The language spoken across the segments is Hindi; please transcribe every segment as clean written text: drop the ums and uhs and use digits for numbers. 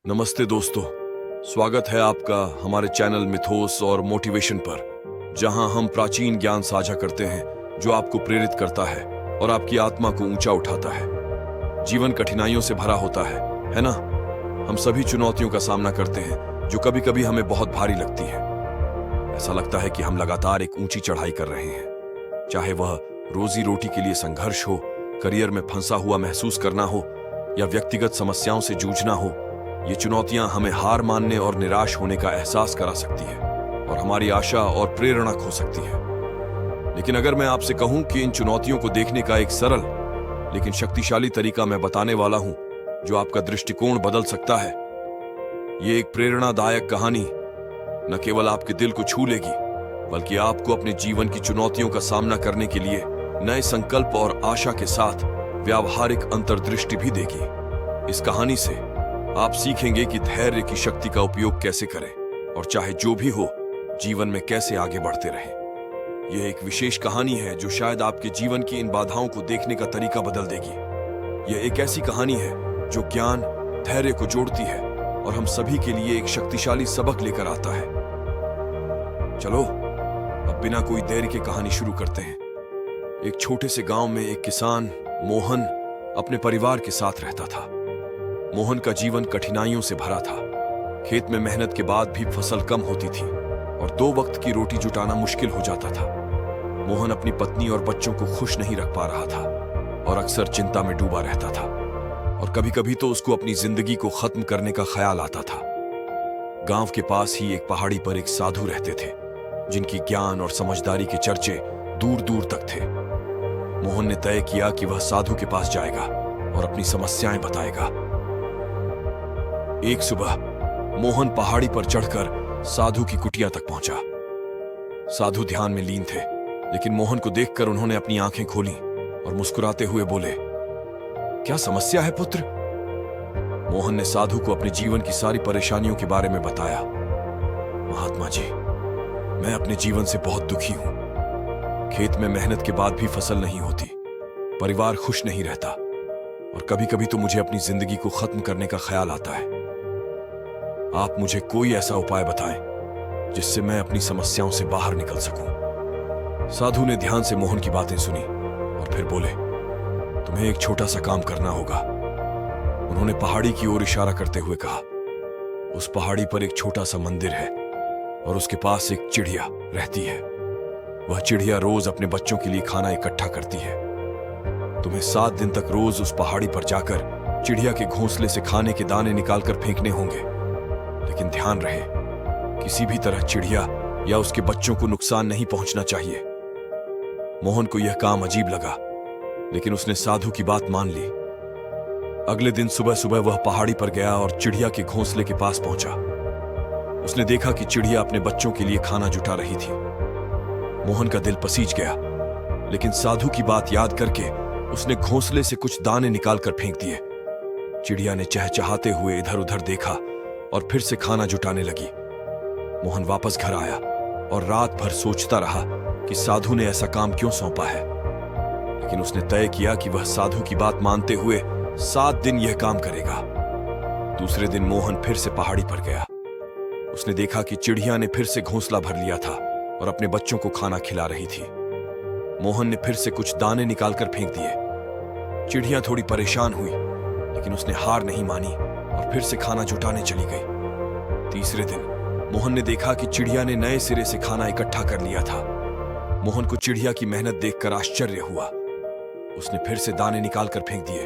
नमस्ते दोस्तों, स्वागत है आपका हमारे चैनल मिथोस और मोटिवेशन पर, जहां हम प्राचीन ज्ञान साझा करते हैं जो आपको प्रेरित करता है और आपकी आत्मा को ऊंचा उठाता है। जीवन कठिनाइयों से भरा होता है ना? हम सभी चुनौतियों का सामना करते हैं जो कभी कभी हमें बहुत भारी लगती है। ऐसा लगता है कि हम लगातार एक ऊंची चढ़ाई कर रहे हैं, चाहे वह रोजी रोटी के लिए संघर्ष हो, करियर में फंसा हुआ महसूस करना हो या व्यक्तिगत समस्याओं से जूझना हो। ये चुनौतियां हमें हार मानने और निराश होने का एहसास करा सकती है और हमारी आशा और प्रेरणा खो सकती है। लेकिन अगर मैं आपसे कहूं कि इन चुनौतियों को देखने का एक सरल लेकिन शक्तिशाली तरीका मैं बताने वाला हूं जो आपका दृष्टिकोण बदल सकता है। ये एक प्रेरणादायक कहानी न केवल आपके दिल को छू लेगी, बल्कि आपको अपने जीवन की चुनौतियों का सामना करने के लिए नए संकल्प और आशा के साथ व्यावहारिक अंतर्दृष्टि भी देगी। इस कहानी से आप सीखेंगे कि धैर्य की शक्ति का उपयोग कैसे करें और चाहे जो भी हो, जीवन में कैसे आगे बढ़ते रहें। यह एक विशेष कहानी है जो शायद आपके जीवन की इन बाधाओं को देखने का तरीका बदल देगी। यह एक ऐसी कहानी है जो ज्ञान, धैर्य को जोड़ती है और हम सभी के लिए एक शक्तिशाली सबक लेकर आता है। चलो अब बिना कोई देरी के कहानी शुरू करते हैं। एक छोटे से गांव में एक किसान मोहन अपने परिवार के साथ रहता था। मोहन का जीवन कठिनाइयों से भरा था। खेत में मेहनत के बाद भी फसल कम होती थी और 2 वक्त की रोटी जुटाना मुश्किल हो जाता था। मोहन अपनी पत्नी और बच्चों को खुश नहीं रख पा रहा था और अक्सर चिंता में डूबा रहता था और कभी-कभी तो उसको अपनी जिंदगी को खत्म करने का ख्याल आता था। गांव के पास ही एक पहाड़ी पर एक साधु रहते थे जिनकी ज्ञान और समझदारी के चर्चे दूर-दूर तक थे। मोहन ने तय किया कि वह साधु के पास जाएगा और अपनी समस्याएं बताएगा। एक सुबह मोहन पहाड़ी पर चढ़कर साधु की कुटिया तक पहुंचा। साधु ध्यान में लीन थे, लेकिन मोहन को देखकर उन्होंने अपनी आंखें खोली और मुस्कुराते हुए बोले, क्या समस्या है पुत्र? मोहन ने साधु को अपने जीवन की सारी परेशानियों के बारे में बताया। महात्मा जी, मैं अपने जीवन से बहुत दुखी हूं। खेत में मेहनत के बाद भी फसल नहीं होती, परिवार खुश नहीं रहता और कभी-कभी तो मुझे अपनी जिंदगी को खत्म करने का ख्याल आता है। आप मुझे कोई ऐसा उपाय बताएं जिससे मैं अपनी समस्याओं से बाहर निकल सकूं। साधु ने ध्यान से मोहन की बातें सुनी और फिर बोले, तुम्हें एक छोटा सा काम करना होगा। उन्होंने पहाड़ी की ओर इशारा करते हुए कहा। उस पहाड़ी पर एक छोटा सा मंदिर है और उसके पास एक चिड़िया रहती है। वह चिड़िया रोज अपने बच्चों के लिए खाना इकट्ठा करती है। तुम्हें 7 दिन तक रोज उस पहाड़ी पर जाकर चिड़िया के घोंसले से खाने के दाने निकालकर फेंकने होंगे, लेकिन ध्यान रहे किसी भी तरह चिड़िया या उसके बच्चों को नुकसान नहीं पहुंचना चाहिए। मोहन को यह काम अजीब लगा, लेकिन उसने साधु की बात मान ली। अगले दिन सुबह सुबह वह पहाड़ी पर गया और चिड़िया के घोंसले के पास पहुंचा। उसने देखा कि चिड़िया अपने बच्चों के लिए खाना जुटा रही थी। मोहन का दिल पसीज गया, लेकिन साधु की बात याद करके उसने घोंसले से कुछ दाने निकालकर फेंक दिए। चिड़िया ने चहचहाते हुए इधर उधर देखा और फिर से खाना जुटाने लगी। मोहन वापस घर आया और रात भर सोचता रहा कि साधु ने ऐसा काम क्यों सौंपा है, लेकिन उसने तय किया कि वह साधु की बात मानते हुए 7 दिन यह काम करेगा। दूसरे दिन मोहन फिर से पहाड़ी पर गया। उसने देखा कि चिड़िया ने फिर से घोंसला भर लिया था और अपने बच्चों को खाना खिला रही थी। मोहन ने फिर से कुछ दाने निकालकर फेंक दिए। चिड़िया थोड़ी परेशान हुई, लेकिन उसने हार नहीं मानी और फिर से खाना जुटाने चली गई। तीसरे दिन मोहन ने देखा कि चिड़िया ने नए सिरे से खाना इकट्ठा कर लिया था। मोहन को चिड़िया की मेहनत देखकर आश्चर्य हुआ। उसने फिर से दाने निकालकर फेंक दिए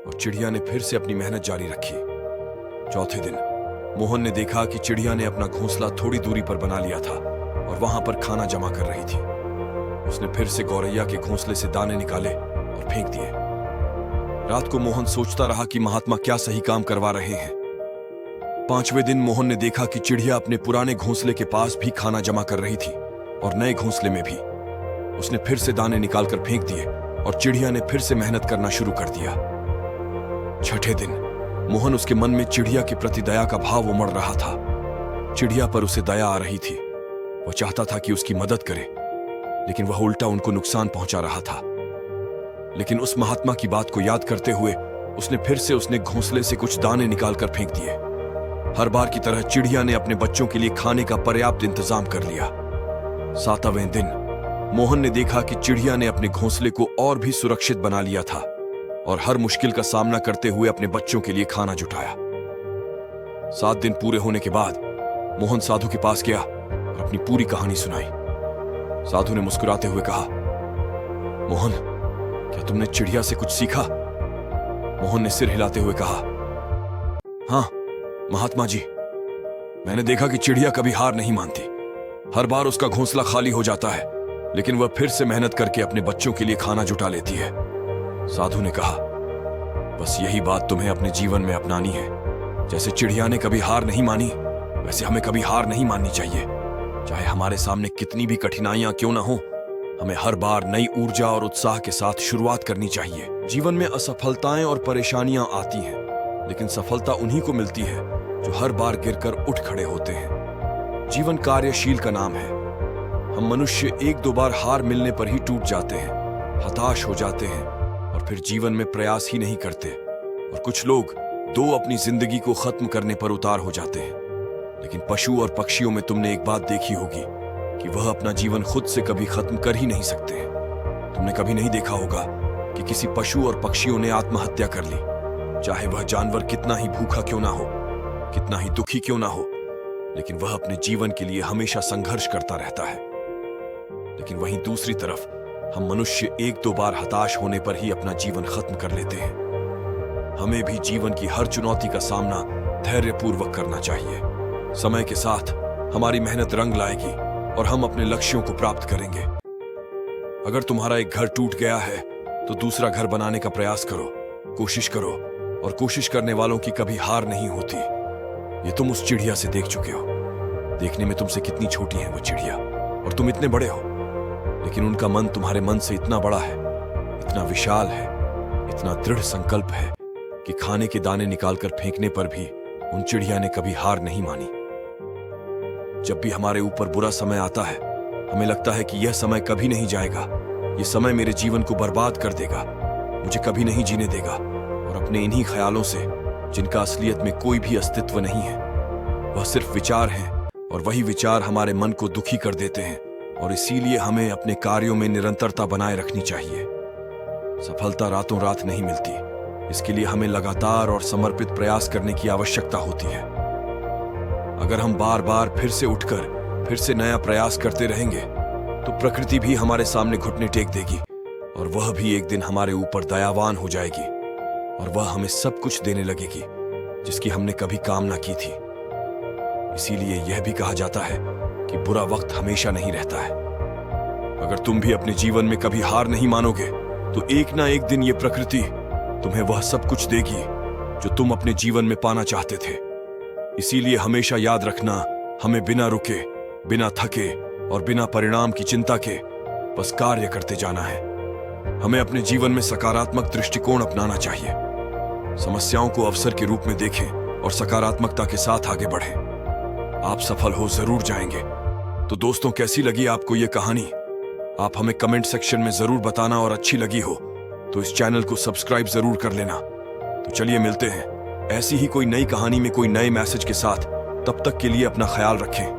और चिड़िया ने फिर से अपनी मेहनत जारी रखी। चौथे दिन मोहन ने देखा कि चिड़िया ने अपना घोंसला थोड़ी दूरी पर बना लिया था और वहां पर खाना जमा कर रही थी। उसने फिर से गौरैया के घोंसले से दाने निकाले और फेंक दिए। रात को मोहन सोचता रहा कि महात्मा क्या सही काम करवा रहे हैं। 5वें दिन मोहन ने देखा कि चिड़िया अपने पुराने घोंसले के पास भी खाना जमा कर रही थी और नए घोंसले में भी। उसने फिर से दाने निकालकर फेंक दिए और चिड़िया ने फिर से मेहनत करना शुरू कर दिया। 6ठे दिन मोहन उसके मन में चिड़िया के प्रति दया का भाव उमड़ रहा था। चिड़िया पर उसे दया आ रही थी। वह चाहता था कि उसकी मदद करे, लेकिन वह उल्टा उनको नुकसान पहुंचा रहा था। लेकिन उस महात्मा की बात को याद करते हुए उसने फिर से घोंसले से कुछ दाने निकालकर फेंक दिए। हर बार की तरह चिड़िया ने अपने बच्चों के लिए खाने का पर्याप्त इंतजाम कर लिया। 7वें दिन मोहन ने देखा कि चिड़िया ने अपने घोंसले को और भी सुरक्षित बना लिया था और हर मुश्किल का सामना करते हुए अपने बच्चों के लिए खाना जुटाया। 7 दिन पूरे होने के बाद मोहन साधु के पास गया और अपनी पूरी कहानी सुनाई। साधु ने मुस्कुराते हुए कहा, मोहन, क्या तुमने चिड़िया से कुछ सीखा? मोहन ने सिर हिलाते हुए कहा, हाँ महात्मा जी, मैंने देखा कि चिड़िया कभी हार नहीं मानती। हर बार उसका घोंसला खाली हो जाता है, लेकिन वह फिर से मेहनत करके अपने बच्चों के लिए खाना जुटा लेती है। साधु ने कहा, बस यही बात तुम्हें अपने जीवन में अपनानी है। जैसे चिड़िया ने कभी हार नहीं मानी, वैसे हमें कभी हार नहीं माननी चाहिए। चाहे हमारे सामने कितनी भी कठिनाइयां क्यों ना हो, हमें हर बार नई ऊर्जा और उत्साह के साथ शुरुआत करनी चाहिए। जीवन में असफलताएं और परेशानियां आती हैं, लेकिन सफलता उन्हीं को मिलती है जो हर बार गिरकर उठ खड़े होते हैं। जीवन कार्यशील का नाम है। हम मनुष्य 1-2 बार हार मिलने पर ही टूट जाते हैं, हताश हो जाते हैं और फिर जीवन में प्रयास ही नहीं करते। और कुछ लोग अपनी जिंदगी को खत्म करने पर उतार हो जाते हैं। लेकिन पशु और पक्षियों में तुमने एक बात देखी होगी कि वह अपना जीवन खुद से कभी खत्म कर ही नहीं सकते। तुमने कभी नहीं देखा होगा कि किसी पशु और पक्षियों ने आत्महत्या कर ली, चाहे वह जानवर कितना ही भूखा क्यों ना हो, कितना ही दुखी क्यों ना हो, लेकिन वह अपने जीवन के लिए हमेशा संघर्ष करता रहता है। लेकिन वहीं दूसरी तरफ हम मनुष्य 1-2 बार हताश होने पर ही अपना जीवन खत्म कर लेते हैं। हमें भी जीवन की हर चुनौती का सामना धैर्यपूर्वक करना चाहिए। समय के साथ हमारी मेहनत रंग लाएगी और हम अपने लक्ष्यों को प्राप्त करेंगे। अगर तुम्हारा एक घर टूट गया है तो दूसरा घर बनाने का प्रयास करो, कोशिश करो, और कोशिश करने वालों की कभी हार नहीं होती। ये तुम उस चिड़िया से देख चुके हो। देखने में तुमसे कितनी छोटी है वो चिड़िया और तुम इतने बड़े हो, लेकिन उनका मन तुम्हारे मन से इतना बड़ा है, इतना विशाल है, इतना दृढ़ संकल्प है कि खाने के दाने निकालकर फेंकने पर भी उन चिड़िया ने कभी हार नहीं मानी। जब भी हमारे ऊपर बुरा समय आता है, हमें लगता है कि यह समय कभी नहीं जाएगा, यह समय मेरे जीवन को बर्बाद कर देगा, मुझे कभी नहीं जीने देगा। और अपने इन्हीं ख्यालों से, जिनका असलियत में कोई भी अस्तित्व नहीं है, वह सिर्फ विचार हैं, और वही विचार हमारे मन को दुखी कर देते हैं। और इसीलिए हमें अपने कार्यों में निरंतरता बनाए रखनी चाहिए। सफलता रातों रात नहीं मिलती, इसके लिए हमें लगातार और समर्पित प्रयास करने की आवश्यकता होती है। अगर हम बार बार फिर से उठकर फिर से नया प्रयास करते रहेंगे तो प्रकृति भी हमारे सामने घुटने टेक देगी और वह भी एक दिन हमारे ऊपर दयावान हो जाएगी और वह हमें सब कुछ देने लगेगी जिसकी हमने कभी कामना की थी। इसीलिए यह भी कहा जाता है कि बुरा वक्त हमेशा नहीं रहता है। अगर तुम भी अपने जीवन में कभी हार नहीं मानोगे तो एक ना एक दिन ये प्रकृति तुम्हें वह सब कुछ देगी जो तुम अपने जीवन में पाना चाहते थे। इसीलिए हमेशा याद रखना, हमें बिना रुके, बिना थके और बिना परिणाम की चिंता के बस कार्य करते जाना है। हमें अपने जीवन में सकारात्मक दृष्टिकोण अपनाना चाहिए। समस्याओं को अवसर के रूप में देखें और सकारात्मकता के साथ आगे बढ़ें। आप सफल हो जरूर जाएंगे। तो दोस्तों, कैसी लगी आपको ये कहानी? आप हमें कमेंट सेक्शन में जरूर बताना, और अच्छी लगी हो तो इस चैनल को सब्सक्राइब जरूर कर लेना। तो चलिए मिलते हैं ऐसी ही कोई नई कहानी में कोई नए मैसेज के साथ। तब तक के लिए अपना ख्याल रखें।